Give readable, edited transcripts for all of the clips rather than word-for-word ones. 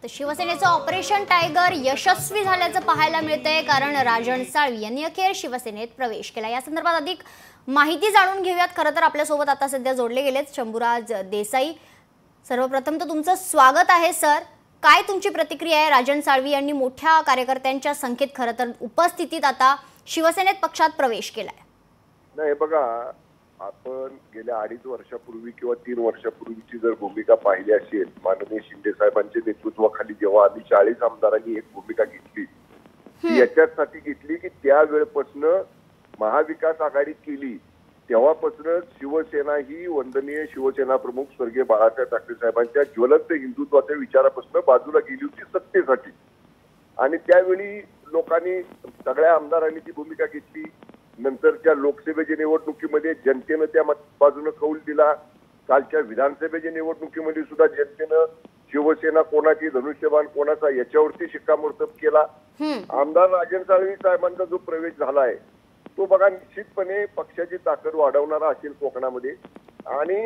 शिवसेनेचं operation tiger यशस्वी झाल्याचं पाहायला मिळतंय, कारण राजन साळवी यांनी अखेर शिवसेनेत प्रवेश केला। या संदर्भात अधिक माहिती जाणून घेऊयात। खरं तर आपल्या सोबत आता सध्या जोडले गेलेत शंभूराज देसाई। सर्वप्रथम तर तुमचं स्वागत आहे सर। काय तुमची प्रतिक्रिया आहे? राजन साळवी यांनी मोठ्या कार्यकर्त्यांच्या संख्येत खरं तर उपस्थितीत आता शिवसेनेत पक्षात प्रवेश केलाय। नाही बघा, आपण गेल्या 2.5 वर्षापूर्वी किंवा 3 वर्षापूर्वीची जर भूमिका पाहिली असेल, माननीय शिंदे साहेबांच्या नेतृत्वाखाली जेव्हा आम्ही 40 आमदारांनी एक भूमिका घेतली, ती याच्यासाठी घेतली की त्यावेळेपासून महाविकास आघाडी केली तेव्हापासून शिवसेना ही वंदनीय शिवसेना प्रमुख स्वर्गीय बाळासाहेब ठाकरे साहेबांच्या ज्वलंत हिंदुत्वाच्या विचारापासून बाजूला गेली होती सत्तेसाठी। आणि त्यावेळी लोकांनी, सगळ्या आमदारांनी ती भूमिका घेतली। नंतरच्या लोकसभेच्या निवडणुकीमध्ये जनतेनं त्या बाजूने कौल दिला। कालच्या विधानसभेच्या निवडणुकीमध्ये सुद्धा जनतेनं शिवसेना कोणाची, धनुष्यबाण कोणाचा याच्यावरती शिक्कामोर्तब केला। आमदार राजन साळवी साहेबांचा जो प्रवेश झालाय तो बघा निश्चितपणे पक्षाची ताकद वाढवणारा असेल कोकणामध्ये। आणि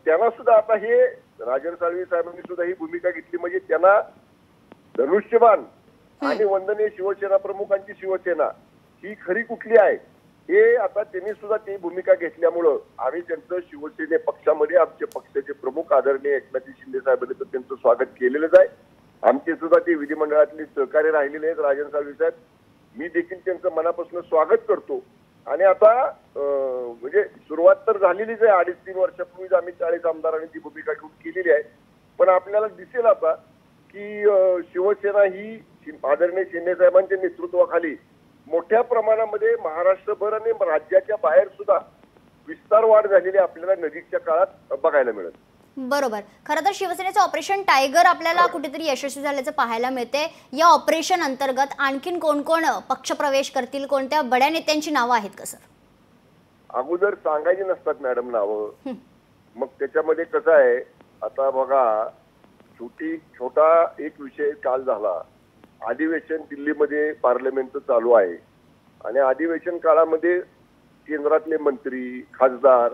त्यांना सुद्धा आता हे राजन साळवी साहेबांनी सुद्धा ही भूमिका घेतली, म्हणजे त्यांना धनुष्यबाण आणि वंदनीय शिवसेना प्रमुखांची शिवसेना ही खरी कुठली आहे हे आता त्यांनी सुद्धा ती भूमिका घेतल्यामुळं आम्ही त्यांचं शिवसेने पक्षामध्ये आमचे पक्षाचे प्रमुख आदरणीय एकनाथ शिंदे साहेबांनी तर त्यांचं स्वागत केलेलंच आहे। आमचे सुद्धा ते विधिमंडळातले सहकार्य राहिलेले आहेत राजन साळवी साहेब। मी देखील त्यांचं मनापासून स्वागत करतो। आणि आता म्हणजे सुरुवात तर झालेलीच आहे। 2.5-3 वर्षापूर्वीच आम्ही 40 आमदारांनी ती भूमिका घेऊन केलेली आहे। पण आपल्याला दिसेल आता की शिवसेना ही आदरणीय शिंदे साहेबांच्या नेतृत्वाखाली मोठ्या प्रमाणामध्ये महाराष्ट्रभर आणि राज्याच्या बाहेर सुद्धा विस्तार वाढ झालेली आपल्याला नजीकच्या काळात बघायला मिळेल। बरोबर। खरं तर शिवसेनेचं ऑपरेशन टायगर आपल्याला कुठेतरी यशस्वी झाल्याचं पाहायला मिळते। या ऑपरेशन अंतर्गत आणखीन कोण कोण पक्षप्रवेश करतील? कोणत्या बड्या नेत्यांची नावं आहेत का सर? अगोदर सांगायची नसतात मॅडम नावं, मग त्याच्यामध्ये कसं आहे, आता बघा छोटा एक विषय काल झाला। अधिवेशन दिल्लीमध्ये पार्लमेंटचं चालू आहे आणि अधिवेशन काळामध्ये केंद्रातले मंत्री, खासदार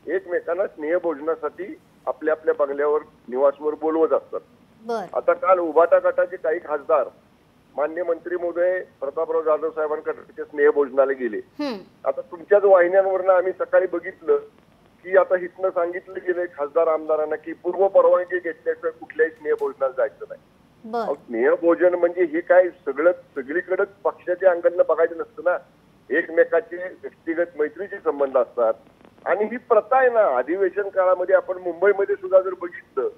एकमेकांना स्नेहभोजनासाठी आपल्या आपल्या बंगल्यावर, निवासवर बोलवत असतात। आता काल उभाटा गटाचे काही खासदार मान्य मंत्री महोदय प्रतापराव जाधव साहेबांकडे स्नेहभोजनाला गेले। आता तुमच्याच वाहिन्यांवरनं आम्ही सकाळी बघितलं की आता इथनं सांगितलं गेलंय खासदार आमदारांना की पूर्व परवानगी घेतल्याशिवाय कुठल्याही स्नेहभोजनाला जायचं नाही। स्नेहभोजन म्हणजे हे काय सगळीकडेच पक्षाच्या अंगाने बघायचं नसतं ना, एकमेकाचे व्यक्तिगत मैत्रीचे संबंध असतात। आणि ही प्रथा आहे ना, अधिवेशन काळामध्ये आपण मुंबईमध्ये सुद्धा जर बघितलं,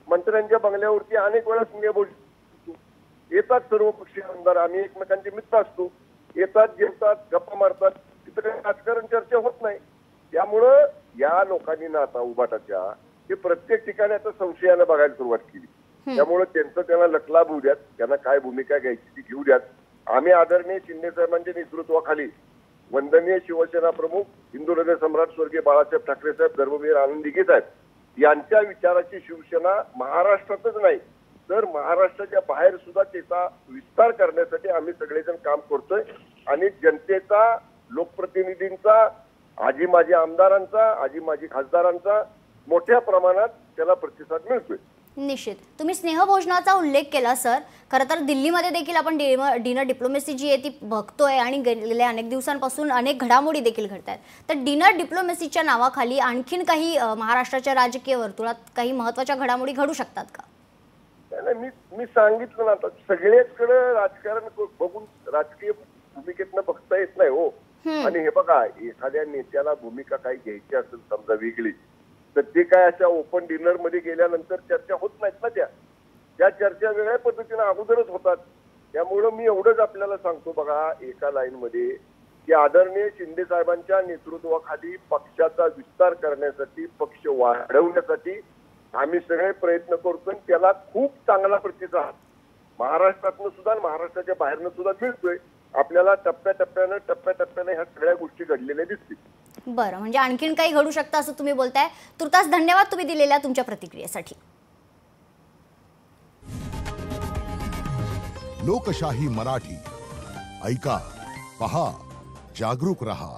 मंत्र्यांच्या बंगल्यावरती अनेक वेळा स्नेहभोजन येतात सर्व पक्षीय आमदार, आम्ही एकमेकांचे मित्र असतो, येतात, जेवतात, गप्पा मारतात, तिथं काही राजकारण चर्चा होत नाही। त्यामुळं या लोकांनी ना आता उभाटाच्या हे प्रत्येक ठिकाणी आता संशयानं बघायला सुरुवात केली। त्यामुळे त्यांना लकलाभ होऊ द्यात, त्यांना काय भूमिका घ्यायची ती घेऊ द्यात। आम्ही आदरणीय शिंदे साहेबांच्या नेतृत्वाखाली वंदनीय शिवसेना प्रमुख हिंदू हृदय सम्राट स्वर्गीय बाळासाहेब ठाकरे साहेब, धर्मवीर आनंदीगे साहेब यांच्या विचाराची शिवसेना महाराष्ट्रातच नाही तर महाराष्ट्राच्या बाहेर सुद्धा त्याचा विस्तार करण्यासाठी आम्ही सगळेजण काम करतोय। आणि जनतेचा, लोकप्रतिनिधींचा, आजी माजी आमदारांचा, आजी माजी खासदारांचा मोठ्या प्रमाणात त्याला प्रतिसाद मिळतोय। निश्चित। तुम्ही स्नेहभोजनाचा उल्लेख केला सर। खरं तर दिल्लीमध्ये देखील आपण डिनर डिप्लोमसी जी आहे ती बघतोय आणि गेल्या अनेक दिवसांपासून अनेक घडामोडी देखील घडत आहेत। तर डिनर डिप्लोमसीच्या नावाखाली आणखीन काही महाराष्ट्राच्या राजकीय वर्तुळात काही महत्त्वाच्या घडामोडी घडू शकतात का? मी सांगितलं ना, आता सगळेचकडे राजकारण बघून राजकीय भूमिकेतनं बघता येत नाही हो। आणि हे बघा, एखाद्या नेत्याला भूमिका काही घ्यायची असेल समजा वेगळी, तर ते काय अशा ओपन डिनर मध्ये गेल्यानंतर चर्चा होत नाहीत ना, त्या चर्चा वेगळ्या पद्धतीने अगोदरच होतात। त्यामुळं मी एवढंच आपल्याला सांगतो बघा एका लाईन मध्ये की आदरणीय शिंदे साहेबांच्या नेतृत्वाखाली पक्षाचा विस्तार करण्यासाठी, पक्ष वाढवण्यासाठी आम्ही सगळे प्रयत्न करतोय। त्याला खूप चांगला प्रतिसाद महाराष्ट्रातनं सुद्धा, महाराष्ट्राच्या बाहेरनं सुद्धा मिळतोय। आपल्याला टप्प्याटप्प्याने ह्या सगळ्या गोष्टी घडलेल्या दिसतील। बरं, म्हणजे आणखीन काही घडू शकतं असं तुम्ही बोलताय। तुर्तास धन्यवाद तुम्ही दिलेल्या तुमच्या प्रतिक्रियेसाठी। लोकशाही मराठी ऐका, पहा, जागरूक रहा।